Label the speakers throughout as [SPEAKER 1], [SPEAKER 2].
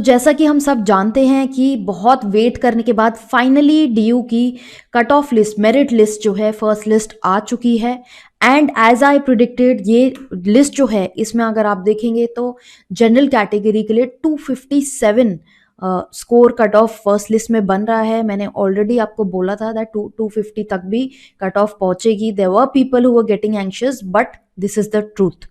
[SPEAKER 1] जैसा कि हम सब जानते हैं कि बहुत वेट करने के बाद फाइनली डीयू की cut off list, merit list जो है, फर्स्ट लिस्ट आ चुकी है। एंड एज आई प्रिडिक्टेड, ये लिस्ट जो है इसमें अगर आप देखेंगे तो जनरल कैटेगरी के लिए 257 score cut off first list में बन रहा है। मैंने ऑलरेडी आपको बोला था दैट 250 तक भी कट ऑफ पहुंचेगी। There were people who were getting anxious, but this is the truth.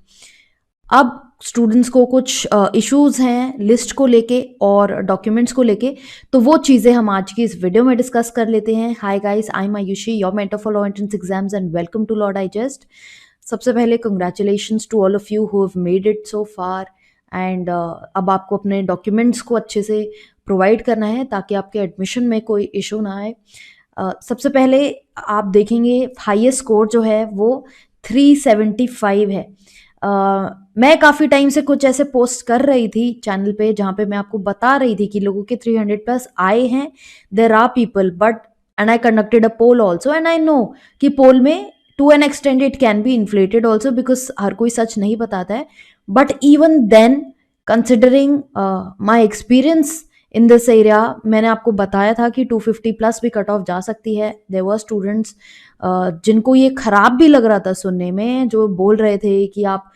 [SPEAKER 1] अब स्टूडेंट्स को कुछ इश्यूज हैं लिस्ट को लेके और डॉक्यूमेंट्स को लेके, तो वो चीज़ें हम आज की इस वीडियो में डिस्कस कर लेते हैं। Hi guys, I am Ayushi, your mentor for law entrance exams, and welcome to law digest. सबसे पहले congratulations to all of you who have made it so far. And अब आपको अपने डॉक्यूमेंट्स को अच्छे से प्रोवाइड करना है ताकि आपके एडमिशन में कोई इशू ना आए। सबसे पहले आप देखेंगे हाईएस्ट स्कोर जो है वो 375 है। मैं काफ़ी टाइम से कुछ ऐसे पोस्ट कर रही थी चैनल पे जहाँ पे मैं आपको बता रही थी कि लोगों के 300 प्लस आए हैं। There are people, but and I conducted a poll also, and I know कि पोल में to an extent it can be inflated also, because हर कोई सच नहीं बताता है। But even then, considering my experience in this area, मैंने आपको बताया था कि 250 प्लस भी कट ऑफ जा सकती है। देयर वर स्टूडेंट्स जिनको ये खराब भी लग रहा था सुनने में, जो बोल रहे थे कि आप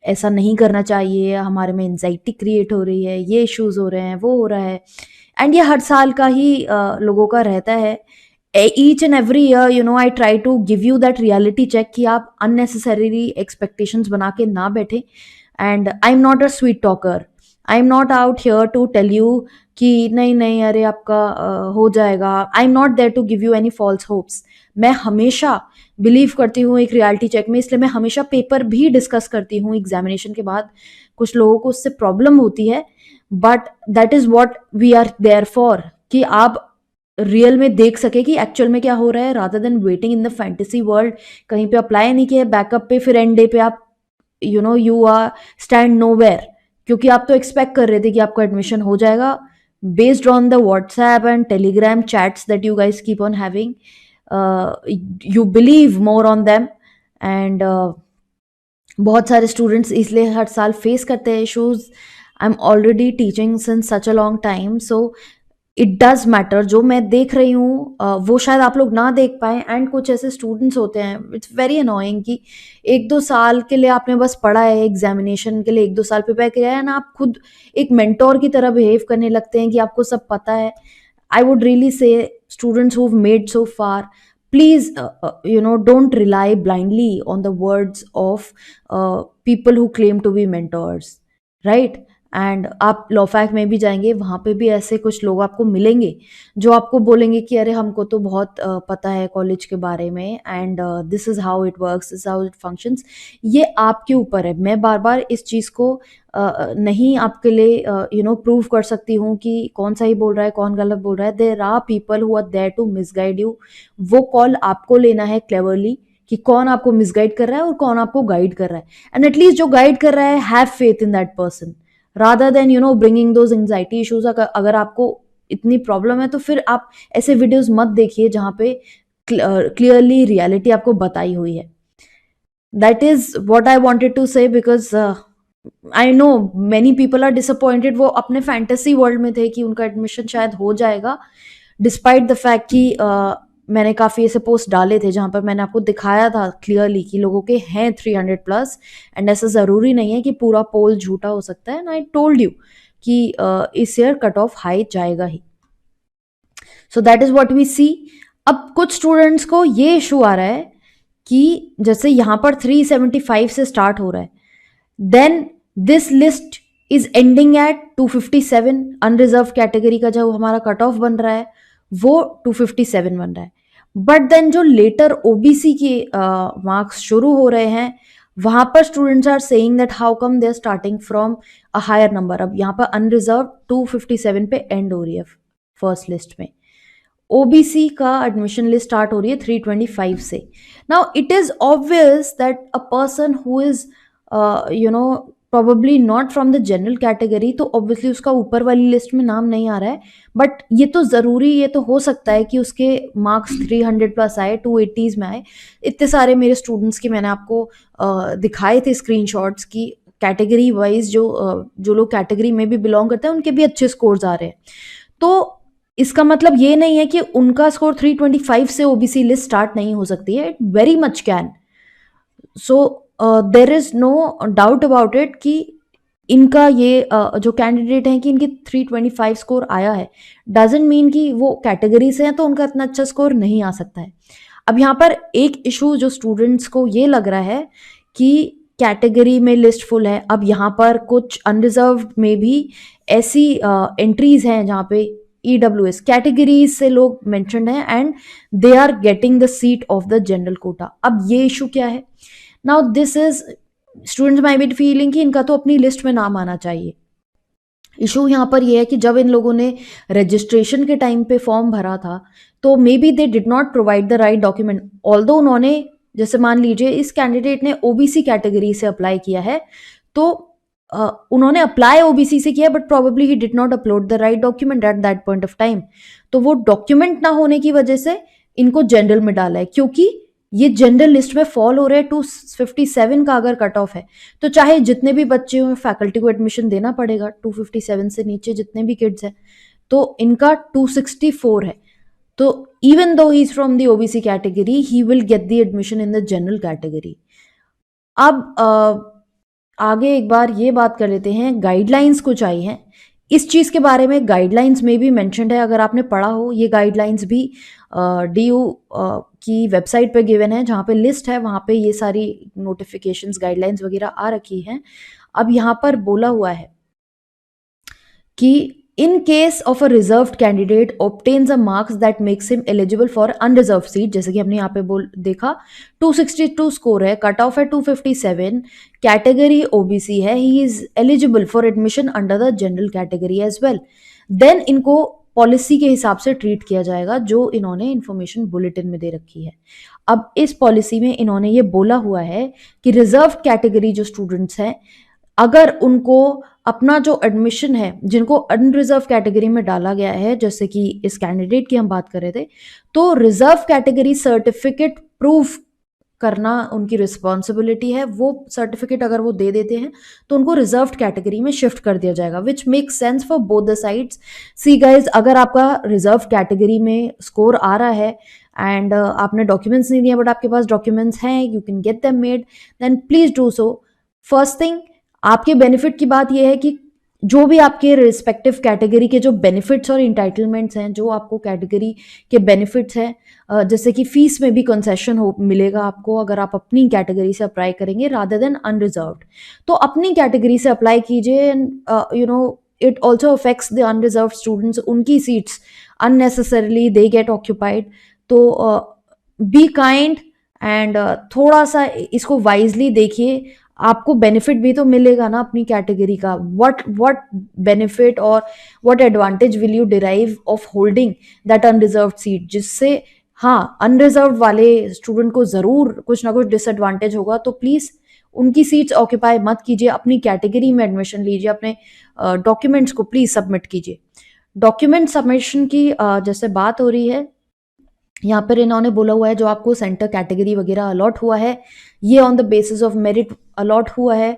[SPEAKER 1] ऐसा नहीं करना चाहिए, हमारे में एंजाइटी क्रिएट हो रही है, ये इश्यूज हो रहे हैं, वो हो रहा है। एंड ये हर साल का ही लोगों का रहता है। Each and every year, you know, I try to give you that reality check कि आप अननेसेसरीली एक्सपेक्टेशंस बना के ना बैठे। And I am not a sweet talker, I am not out here to tell you कि नहीं नहीं अरे आपका हो जाएगा। I am not there to give you any false hopes. मैं हमेशा बिलीव करती हूँ एक रियलिटी चेक में, इसलिए मैं हमेशा पेपर भी डिस्कस करती हूँ एग्जामिनेशन के बाद। कुछ लोगों को उससे प्रॉब्लम होती है, but that is what we are there for, कि आप रियल में देख सके कि एक्चुअल में क्या हो रहा है, rather than waiting in the fantasy world. कहीं पे अप्लाई नहीं किया बैकअप पे, फिर एंड डे पे आप you are stand nowhere, क्योंकि आप तो एक्सपेक्ट कर रहे थे कि आपका एडमिशन हो जाएगा based on the WhatsApp and Telegram chats that you guys keep on having. You believe more on them. And बहुत सारे स्टूडेंट्स इसलिए हर साल फेस करते हैं issues. I am already teaching since such a long time, so it does matter. जो मैं देख रही हूँ वो शायद आप लोग ना देख पाए। एंड कुछ ऐसे स्टूडेंट्स होते हैं, इट्स वेरी अनोइंग, कि 1-2 साल के लिए आपने बस पढ़ा है एग्जामिनेशन के लिए, 1-2 साल प्रिपेयर किया है ना, आप खुद एक मेंटोर की तरह बिहेव करने लगते हैं कि आपको सब पता है। I would really say, students who've made so far, please, don't rely blindly on the words of people who claim to be mentors, right? And आप लॉफैक में भी जाएंगे, वहाँ पे भी ऐसे कुछ लोग आपको मिलेंगे जो आपको बोलेंगे कि अरे हमको तो बहुत पता है कॉलेज के बारे में, and this is how it works, this how it functions. ये आपके ऊपर है। मैं बार बार इस चीज़ को नहीं आपके लिए प्रूव कर सकती हूँ कि कौन सही बोल रहा है कौन गलत बोल रहा है। There are people who are there to misguide you. वो कॉल आपको लेना है क्लेवरली कि कौन आपको मिसगाइड कर रहा है और कौन आपको गाइड कर रहा है। एंड एटलीस्ट जो गाइड कर रहा है, have faith in that person rather than bringing those anxiety issues. अगर आपको इतनी प्रॉब्लम है तो फिर आप ऐसे वीडियोस मत देखिए जहाँ पे क्लियरली रियलिटी आपको बताई हुई है। That is what I wanted to say, because I know many people are disappointed. वो अपने फैंटेसी वर्ल्ड में थे कि उनका एडमिशन शायद हो जाएगा, डिस्पाइट द फैक्ट कि मैंने काफ़ी ऐसे पोस्ट डाले थे जहाँ पर मैंने आपको दिखाया था क्लियरली कि लोगों के हैं 300 प्लस। एंड ऐसा ज़रूरी नहीं है कि पूरा पोल झूठा हो सकता है। एंड आई टोल्ड यू कि इस ईयर कट ऑफ हाई जाएगा ही। So that is what we see. अब कुछ स्टूडेंट्स को ये इशू आ रहा है कि जैसे यहाँ पर 375 से स्टार्ट हो रहा है, then this list is ending at 257। Unreserve category का जो हमारा कट ऑफ बन रहा है वो 257 बन रहा है। बट देन जो लेटर ओबीसी के मार्क्स शुरू हो रहे हैं, वहां पर students are saying that how come they are starting from a higher number. अब यहाँ पर अनरिजर्व 257 पे एंड हो रही है फर्स्ट लिस्ट में। ओबीसी का एडमिशन लिस्ट स्टार्ट हो रही है 325 से। Now it is obvious that a person who is probably not from the general category, तो obviously उसका ऊपर वाली लिस्ट में नाम नहीं आ रहा है। बट ये तो ज़रूरी, ये तो हो सकता है कि उसके मार्क्स 300 प्लस आए, 280s में आए। इतने सारे मेरे स्टूडेंट्स की मैंने आपको दिखाए थे स्क्रीनशॉट्स की कैटेगरी वाइज जो लोग कैटेगरी में भी बिलोंग करते हैं उनके भी अच्छे स्कोर्स आ रहे हैं। तो इसका मतलब ये नहीं है कि उनका स्कोर 325 से ओबीसी लिस्ट स्टार्ट नहीं हो सकती है, it very much can. So there is no doubt about it कि इनका ये जो कैंडिडेट हैं कि इनकी 325 स्कोर आया है, डजेंट मीन कि वो कैटेगरी से हैं तो उनका इतना अच्छा स्कोर नहीं आ सकता है। अब यहाँ पर एक इशू जो स्टूडेंट्स को ये लग रहा है कि कैटेगरी में लिस्ट फुल है, अब यहाँ पर कुछ अनरिजर्व्ड में भी ऐसी एंट्रीज हैं जहाँ पे ईडब्ल्यूएस कैटेगरीज से लोग मेंशन्ड हैं and they are getting the seat of the general quota. अब ये इशू क्या है? Now this is students may be feeling कि इनका तो अपनी लिस्ट में नाम आना चाहिए। इशू यहाँ पर यह है कि जब इन लोगों ने रजिस्ट्रेशन के टाइम पे फॉर्म भरा था तो may be they did not provide the right document, although उन्होंने, जैसे मान लीजिए इस कैंडिडेट ने ओबीसी कैटेगरी से अप्लाई किया है तो उन्होंने अप्लाई ओबीसी से किया but probably he did not upload the right document at that point of time. तो वो डॉक्यूमेंट ना होने की वजह से इनको जनरल में डाला है, क्योंकि ये जनरल लिस्ट में फॉल हो रहे हैं। 257 का अगर कट ऑफ है तो चाहे जितने भी बच्चे हो फैकल्टी को एडमिशन देना पड़ेगा, 257 से नीचे जितने भी किड्स हैं तो इनका 264 है। तो even though he is from the OBC category he will get the admission in the general category. अब आगे एक बार ये बात कर लेते हैं, गाइडलाइंस कुछ आई हैं इस चीज़ के बारे में। गाइडलाइंस में भी मेंशन्ड है, अगर आपने पढ़ा हो ये गाइडलाइंस भी डीयू की वेबसाइट पे गिवन है, जहाँ पे लिस्ट है वहाँ पे ये सारी नोटिफिकेशंस गाइडलाइंस वगैरह आ रखी हैं। अब यहाँ पर बोला हुआ है कि in case of a reserved candidate obtains a marks that makes him eligible for unreserved seat, जैसे कि हमने यहाँ पे देखा 262 स्कोर है, कट ऑफ है 257, कैटेगरी ओबीसी है, he is eligible for admission under the general category as well. Then इनको पॉलिसी के हिसाब से ट्रीट किया जाएगा जो इन्होंने इंफॉर्मेशन बुलेटिन में दे रखी है। अब इस पॉलिसी में इन्होंने ये बोला हुआ है कि रिजर्व कैटेगरी जो स्टूडेंट्स हैं अगर उनको अपना जो एडमिशन है, जिनको अनरिजर्व कैटेगरी में डाला गया है, जैसे कि इस कैंडिडेट की हम बात कर रहे थे, तो रिजर्व कैटेगरी सर्टिफिकेट प्रूफ करना उनकी रिस्पॉन्सिबिलिटी है। वो सर्टिफिकेट अगर वो दे देते हैं तो उनको रिजर्व कैटेगरी में शिफ्ट कर दिया जाएगा, which makes sense for both the sides. See guys, अगर आपका रिजर्व कैटेगरी में स्कोर आ रहा है एंड आपने डॉक्यूमेंट्स नहीं दिए बट आपके पास डॉक्यूमेंट्स हैं, you can get them made, then please do so. First thing, आपके बेनिफिट की बात यह है कि जो भी आपके रिस्पेक्टिव कैटेगरी के जो बेनिफिट्स और इंटाइटलमेंट्स हैं, जो आपको कैटेगरी के बेनिफिट्स हैं, जैसे कि फीस में भी कंसेशन हो मिलेगा आपको अगर आप अपनी कैटेगरी से अप्लाई करेंगे रादर देन अनरिजर्व्ड। तो अपनी कैटेगरी से अप्लाई कीजिए, you know it also affects the unreserved students, उनकी seats unnecessarily they get occupied. तो बी काइंड एंड थोड़ा सा इसको वाइजली देखिए, आपको बेनिफिट भी तो मिलेगा ना अपनी कैटेगरी का। व्हाट बेनिफिट और what advantage will you derive of holding that unreserved seat, जिससे हाँ अनरिजर्व्ड वाले स्टूडेंट को जरूर कुछ ना कुछ डिसएडवांटेज होगा। तो प्लीज उनकी सीट्स ऑक्यूपाई मत कीजिए, अपनी कैटेगरी में एडमिशन लीजिए, अपने डॉक्यूमेंट्स को प्लीज सबमिट कीजिए। डॉक्यूमेंट सबमिशन की जैसे बात हो रही है, यहाँ पर इन्होंने बोला हुआ है जो आपको सेंटर कैटेगरी वगैरह अलॉट हुआ है ये on the basis of merit allot हुआ है।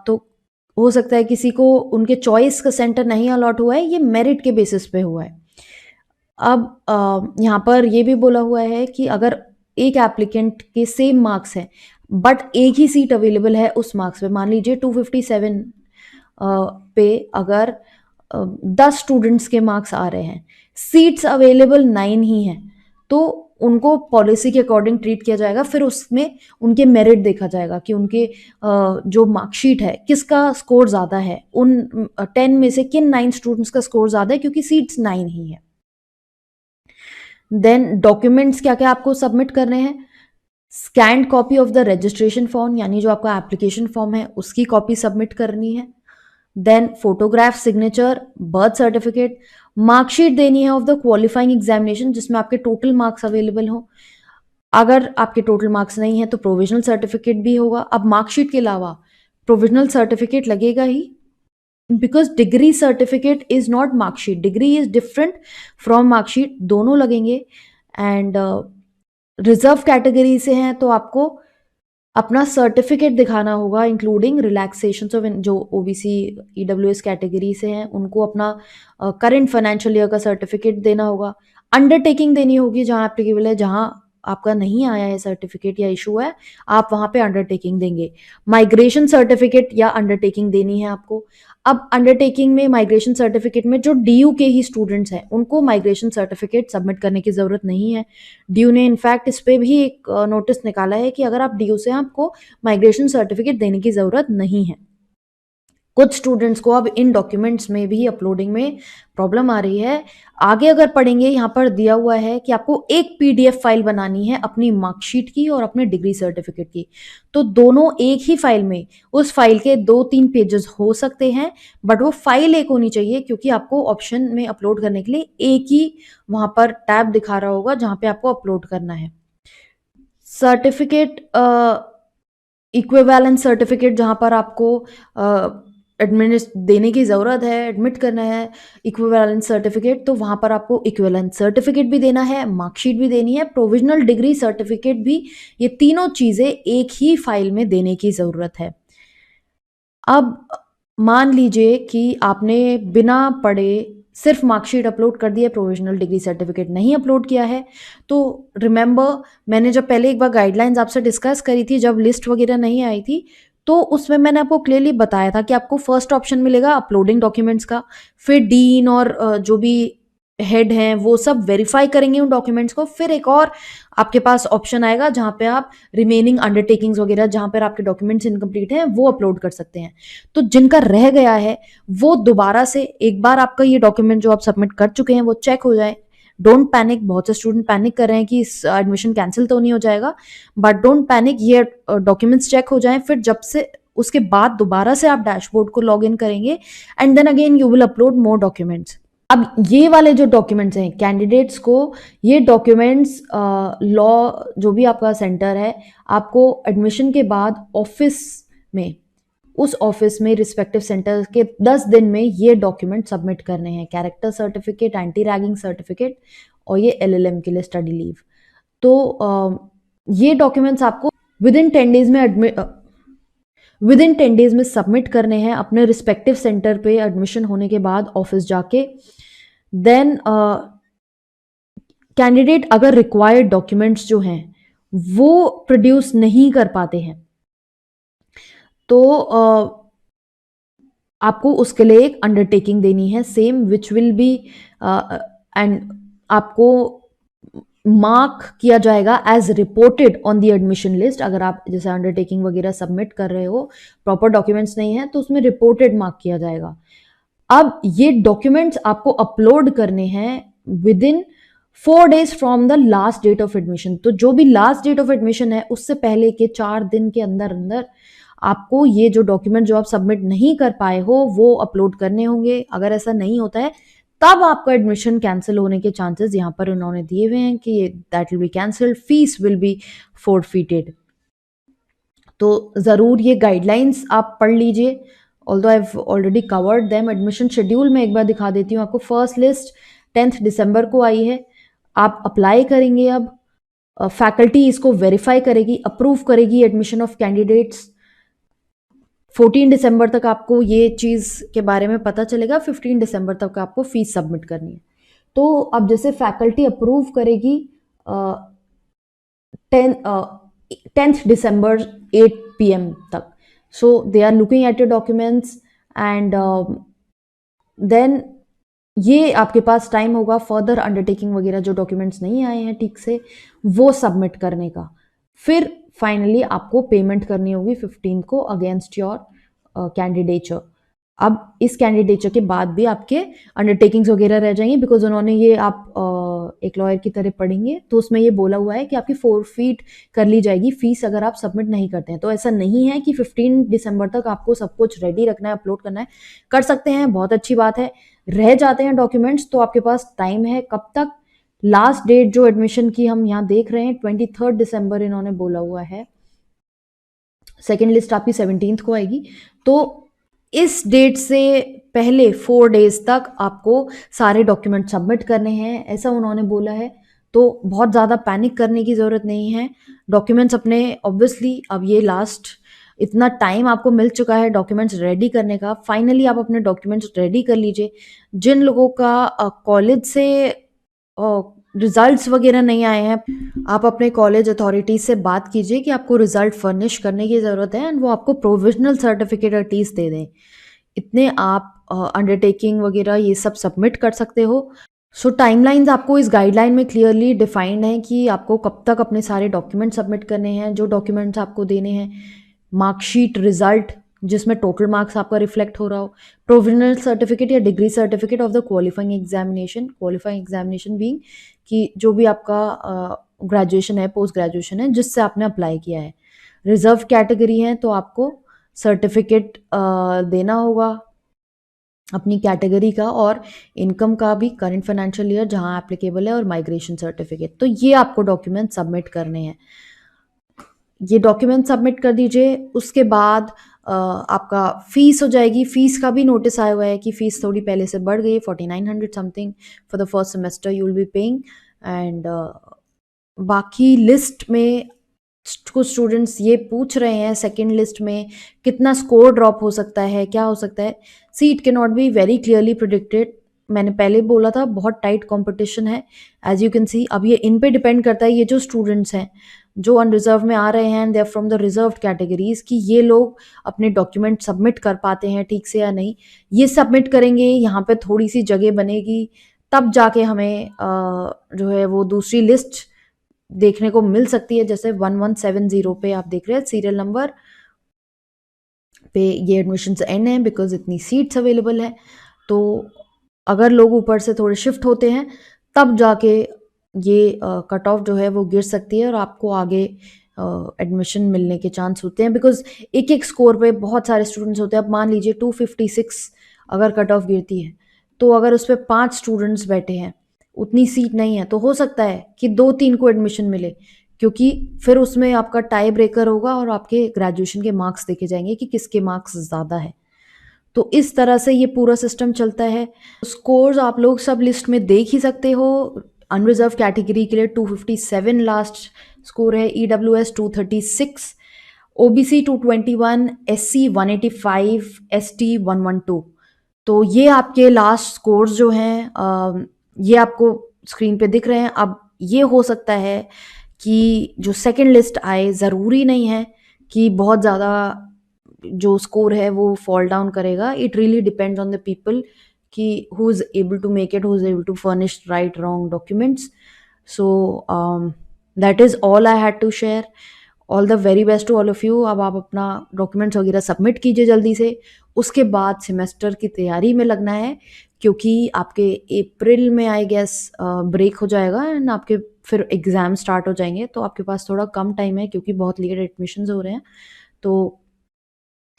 [SPEAKER 1] तो हो सकता है किसी को उनके चॉइस का सेंटर नहीं अलॉट हुआ है, ये मेरिट के बेसिस पे हुआ है। अब यहाँ पर ये भी बोला हुआ है कि अगर एक एप्लीकेंट के सेम मार्क्स हैं बट एक ही सीट अवेलेबल है उस मार्क्स पे, मान लीजिए 257 पे अगर 10 स्टूडेंट्स के मार्क्स आ रहे हैं, सीट्स अवेलेबल 9 ही हैं, तो उनको पॉलिसी के अकॉर्डिंग ट्रीट किया जाएगा। फिर उसमें उनके मेरिट देखा जाएगा कि उनके जो मार्कशीट है किसका स्कोर ज़्यादा है, उन 10 में से किन 9 स्टूडेंट्स का स्कोर ज़्यादा है, क्योंकि सीट्स 9 ही है। देन डॉक्यूमेंट्स क्या क्या आपको सबमिट करने हैं, scanned copy of the registration form, यानी जो आपका एप्लीकेशन फॉर्म है उसकी कॉपी सबमिट करनी है। Then photograph, signature, birth certificate, marksheet देनी है ऑफ द क्वालिफाइंग एग्जामिनेशन जिसमें आपके टोटल मार्क्स अवेलेबल हो। अगर आपके टोटल मार्क्स नहीं है तो प्रोविजनल सर्टिफिकेट भी होगा। अब मार्कशीट के अलावा प्रोविजनल सर्टिफिकेट लगेगा ही, because degree certificate is not marksheet, degree is different from marksheet, दोनों लगेंगे। एंड रिजर्व कैटेगरी से हैं तो आपको अपना सर्टिफिकेट दिखाना होगा इंक्लूडिंग रिलैक्सेशन ऑफ जो ओबीसी ईडब्ल्यूएस कैटेगरी से हैं उनको अपना करंट फाइनेंशियल ईयर का सर्टिफिकेट देना होगा। अंडरटेकिंग देनी होगी जहाँ एप्लीकेबल है, जहाँ आपका नहीं आया है सर्टिफिकेट या इशू है आप वहाँ पे अंडरटेकिंग देंगे। माइग्रेशन सर्टिफिकेट या अंडरटेकिंग देनी है आपको। अब अंडरटेकिंग में माइग्रेशन सर्टिफिकेट में जो डीयू के ही स्टूडेंट्स हैं उनको माइग्रेशन सर्टिफिकेट सबमिट करने की ज़रूरत नहीं है। डीयू ने इनफैक्ट इस पे भी एक नोटिस निकाला है कि अगर आप डीयू से आपको माइग्रेशन सर्टिफिकेट देने की ज़रूरत नहीं है। कुछ स्टूडेंट्स को अब इन डॉक्यूमेंट्स में भी अपलोडिंग में प्रॉब्लम आ रही है। आगे अगर पढ़ेंगे यहाँ पर दिया हुआ है कि आपको एक पीडीएफ फाइल बनानी है अपनी मार्कशीट की और अपने डिग्री सर्टिफिकेट की। तो दोनों एक ही फाइल में, उस फाइल के 2-3 पेजेस हो सकते हैं बट वो फाइल एक होनी चाहिए क्योंकि आपको ऑप्शन में अपलोड करने के लिए एक ही वहां पर टैब दिखा रहा होगा जहां पे आपको अपलोड करना है। सर्टिफिकेट इक्विवेलेंट सर्टिफिकेट जहां पर आपको एडमिनिस्ट देने की ज़रूरत है, एडमिट करना है इक्विवेलेंट सर्टिफिकेट, तो वहाँ पर आपको इक्विवेलेंट सर्टिफिकेट भी देना है, मार्कशीट भी देनी है, प्रोविजनल डिग्री सर्टिफिकेट भी। ये तीनों चीज़ें एक ही फाइल में देने की ज़रूरत है। अब मान लीजिए कि आपने बिना पढ़े सिर्फ मार्कशीट अपलोड कर दी है, प्रोविजनल डिग्री सर्टिफिकेट नहीं अपलोड किया है। तो रिमेंबर मैंने जब पहले एक बार गाइडलाइंस आपसे डिस्कस करी थी जब लिस्ट वगैरह नहीं आई थी, तो उसमें मैंने आपको क्लियरली बताया था कि आपको फर्स्ट ऑप्शन मिलेगा अपलोडिंग डॉक्यूमेंट्स का, फिर डीन और जो भी हेड हैं वो सब वेरीफाई करेंगे उन डॉक्यूमेंट्स को, फिर एक और आपके पास ऑप्शन आएगा जहां पे आप रिमेनिंग अंडरटेकिंग्स वगैरह जहां पर आपके डॉक्यूमेंट्स इनकम्प्लीट हैं वो अपलोड कर सकते हैं। तो जिनका रह गया है वो दोबारा से एक बार आपका ये डॉक्यूमेंट जो आप सबमिट कर चुके हैं वो चेक हो जाए। डोंट पैनिक, बहुत से स्टूडेंट पैनिक कर रहे हैं कि इस एडमिशन कैंसिल तो नहीं हो जाएगा, बट डोंट पैनिक, ये डॉक्यूमेंट्स चेक हो जाएं, फिर जब से उसके बाद दोबारा से आप डैशबोर्ड को लॉग इन करेंगे and then again you will upload more documents. अब ये वाले जो डॉक्यूमेंट्स हैं कैंडिडेट्स को, ये डॉक्यूमेंट्स लॉ जो भी आपका सेंटर है आपको एडमिशन के बाद ऑफिस में, उस ऑफिस में रिस्पेक्टिव सेंटर के 10 दिन में ये डॉक्यूमेंट सबमिट करने हैं। Character certificate, anti ragging certificate और ये एलएलएम के लिए स्टडी लीव। तो ये डॉक्यूमेंट्स आपको विद इन 10 डेज में सबमिट करने हैं अपने रिस्पेक्टिव सेंटर पे एडमिशन होने के बाद ऑफिस जाके। देन कैंडिडेट अगर रिक्वायर्ड डॉक्यूमेंट्स जो हैं वो प्रोड्यूस नहीं कर पाते हैं तो आपको उसके लिए एक अंडरटेकिंग देनी है same which will be and आपको मार्क किया जाएगा as reported on the admission list. अगर आप जैसे अंडरटेकिंग वगैरह सबमिट कर रहे हो, प्रॉपर डॉक्यूमेंट्स नहीं है तो उसमें रिपोर्टेड मार्क किया जाएगा। अब ये डॉक्यूमेंट्स आपको अपलोड करने हैं within 4 days from the last date of admission. तो जो भी लास्ट डेट ऑफ एडमिशन है उससे पहले के 4 दिन के अंदर अंदर आपको ये जो डॉक्यूमेंट जो आप सबमिट नहीं कर पाए हो वो अपलोड करने होंगे। अगर ऐसा नहीं होता है तब आपका एडमिशन कैंसिल होने के चांसेस यहाँ पर उन्होंने दिए हुए हैं कि that will be cancelled, fees will be forfeited. तो ज़रूर ये गाइडलाइंस आप पढ़ लीजिए, although I have already covered them. Admission schedule में एक बार दिखा देती हूँ आपको। फर्स्ट लिस्ट 10 दिसंबर को आई है, आप अप्लाई करेंगे। अब फैकल्टी इसको वेरीफाई करेगी, अप्रूव करेगी एडमिशन ऑफ कैंडिडेट्स। 14 दिसंबर तक आपको ये चीज़ के बारे में पता चलेगा, 15 दिसंबर तक आपको फीस सबमिट करनी है। तो अब जैसे फैकल्टी अप्रूव करेगी 10th दिसंबर 8 PM तक, so they are looking at your documents and then ये आपके पास टाइम होगा फर्दर अंडरटेकिंग वगैरह जो डॉक्यूमेंट्स नहीं आए हैं ठीक से वो सबमिट करने का। फिर फाइनली आपको पेमेंट करनी होगी 15 को अगेंस्ट योर कैंडिडेचर। अब इस कैंडिडेचर के बाद भी आपके अंडरटेकिंग्स वगैरह रह जाएंगे बिकॉज उन्होंने ये आप एक लॉयर की तरह पढ़ेंगे तो उसमें ये बोला हुआ है कि आपकी फोरफीट कर ली जाएगी फीस अगर आप सबमिट नहीं करते हैं। तो ऐसा नहीं है कि 15 दिसंबर तक आपको सब कुछ रेडी रखना है, अपलोड करना है, कर सकते हैं, बहुत अच्छी बात है। रह जाते हैं डॉक्यूमेंट्स तो आपके पास टाइम है कब तक, लास्ट डेट जो एडमिशन की हम यहाँ देख रहे हैं 23 दिसंबर इन्होंने बोला हुआ है। सेकेंड लिस्ट आपकी 17 को आएगी। तो इस डेट से पहले 4 days तक आपको सारे डॉक्यूमेंट सबमिट करने हैं, ऐसा उन्होंने बोला है। तो बहुत ज़्यादा पैनिक करने की ज़रूरत नहीं है। डॉक्यूमेंट्स अपने ऑब्वियसली अब ये लास्ट इतना टाइम आपको मिल चुका है डॉक्यूमेंट्स रेडी करने का, फाइनली आप अपने डॉक्यूमेंट्स रेडी कर लीजिए। जिन लोगों का कॉलेज से रिजल्ट्स वगैरह नहीं आए हैं, आप अपने कॉलेज अथॉरिटीज से बात कीजिए कि आपको रिजल्ट फर्निश करने की ज़रूरत है एंड वो आपको प्रोविजनल सर्टिफिकेट एटलीस्ट दे दें। इतने आप अंडरटेकिंग वगैरह ये सब सबमिट कर सकते हो। सो टाइमलाइंस आपको इस गाइडलाइन में क्लियरली डिफाइंड है कि आपको कब तक अपने सारे डॉक्यूमेंट सबमिट करने हैं, जो डॉक्यूमेंट्स आपको देने हैं, मार्कशीट, रिजल्ट जिसमें टोटल मार्क्स आपका रिफ्लेक्ट हो रहा हो, प्रोविजनल सर्टिफिकेट या degree certificate of the qualifying examination being कि जो भी आपका ग्रेजुएशन है, पोस्ट ग्रेजुएशन है जिससे आपने अप्लाई किया है। रिजर्व कैटेगरी है तो आपको सर्टिफिकेट देना होगा अपनी कैटेगरी का, और इनकम का भी करंट फाइनेंशियल ईयर जहां एप्लीकेबल है, और माइग्रेशन सर्टिफिकेट। तो ये आपको डॉक्यूमेंट सबमिट करने हैं। ये डॉक्यूमेंट सबमिट कर दीजिए। उसके बाद आपका फीस हो जाएगी। फीस का भी नोटिस आया हुआ है कि फीस थोड़ी पहले से बढ़ गई, 4900 something for the first semester you will be paying. And बाकी लिस्ट में कुछ स्टूडेंट्स ये पूछ रहे हैं सेकंड लिस्ट में कितना स्कोर ड्रॉप हो सकता है, क्या हो सकता है। सी इट के not be very clearly predicted. मैंने पहले बोला था बहुत टाइट कंपटीशन है एज यू कैन सी। अब ये इन पे डिपेंड करता है, ये जो स्टूडेंट्स हैं जो अनरिजर्व में आ रहे हैं, they are from the reserve categories, कि ये लोग अपने डॉक्यूमेंट सबमिट कर पाते हैं ठीक से या नहीं। ये सबमिट करेंगे, यहाँ पे थोड़ी सी जगह बनेगी, तब जाके हमें जो है वो दूसरी लिस्ट देखने को मिल सकती है। जैसे 1170 पे आप देख रहे हैं सीरियल नंबर पे ये एडमिशन्स एंड है बिकॉज इतनी सीट्स अवेलेबल है। तो अगर लोग ऊपर से थोड़े शिफ्ट होते हैं तब जाके ये कट ऑफ जो है वो गिर सकती है और आपको आगे एडमिशन मिलने के चांस होते हैं, बिकॉज एक एक स्कोर पे बहुत सारे स्टूडेंट्स होते हैं। अब मान लीजिए 256 अगर कट ऑफ गिरती है, तो अगर उस पर 5 स्टूडेंट्स बैठे हैं, उतनी सीट नहीं है, तो हो सकता है कि 2-3 को एडमिशन मिले, क्योंकि फिर उसमें आपका टाई ब्रेकर होगा और आपके ग्रेजुएशन के मार्क्स देखे जाएंगे कि किसके मार्क्स ज़्यादा है। तो इस तरह से ये पूरा सिस्टम चलता है। स्कोर्स आप लोग सब लिस्ट में देख ही सकते हो। अनरिजर्व कैटेगरी के लिए 257 लास्ट स्कोर है, EWS 236, OBC 221, SC 185, ST 112। तो ये आपके लास्ट स्कोर्स जो हैं ये आपको स्क्रीन पे दिख रहे हैं। अब ये हो सकता है कि जो सेकंड लिस्ट आए, ज़रूरी नहीं है कि बहुत ज़्यादा जो स्कोर है वो फॉल डाउन करेगा। It really depends on the people कि who is able to make it, who is able to furnish right wrong documents. So that is all I had to share. All the very best to all of you. अब आप अपना documents वगैरह submit कीजिए जल्दी से। उसके बाद semester की तैयारी में लगना है, क्योंकि आपके अप्रैल में आई गेस ब्रेक हो जाएगा एंड आपके फिर एग्ज़ाम स्टार्ट हो जाएंगे। तो आपके पास थोड़ा कम टाइम है क्योंकि बहुत लेट एडमिशन्स हो रहे हैं। तो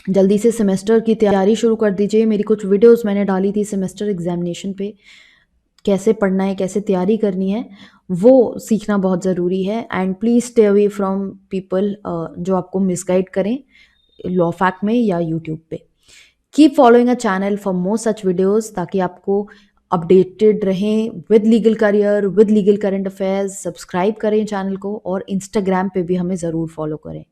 [SPEAKER 1] जल्दी से सेमेस्टर की तैयारी शुरू कर दीजिए। मेरी कुछ वीडियोस मैंने डाली थी सेमेस्टर एग्जामिनेशन पे, कैसे पढ़ना है, कैसे तैयारी करनी है, वो सीखना बहुत ज़रूरी है। And please stay away from people जो आपको मिसगाइड करें लॉ फैक्ट में या यूट्यूब पे। Keep following a channel for more such videos, ताकि आपको अपडेटेड रहें with legal career, with legal current affairs. Subscribe करें चैनल को और इंस्टाग्राम पे भी हमें ज़रूर फॉलो करें।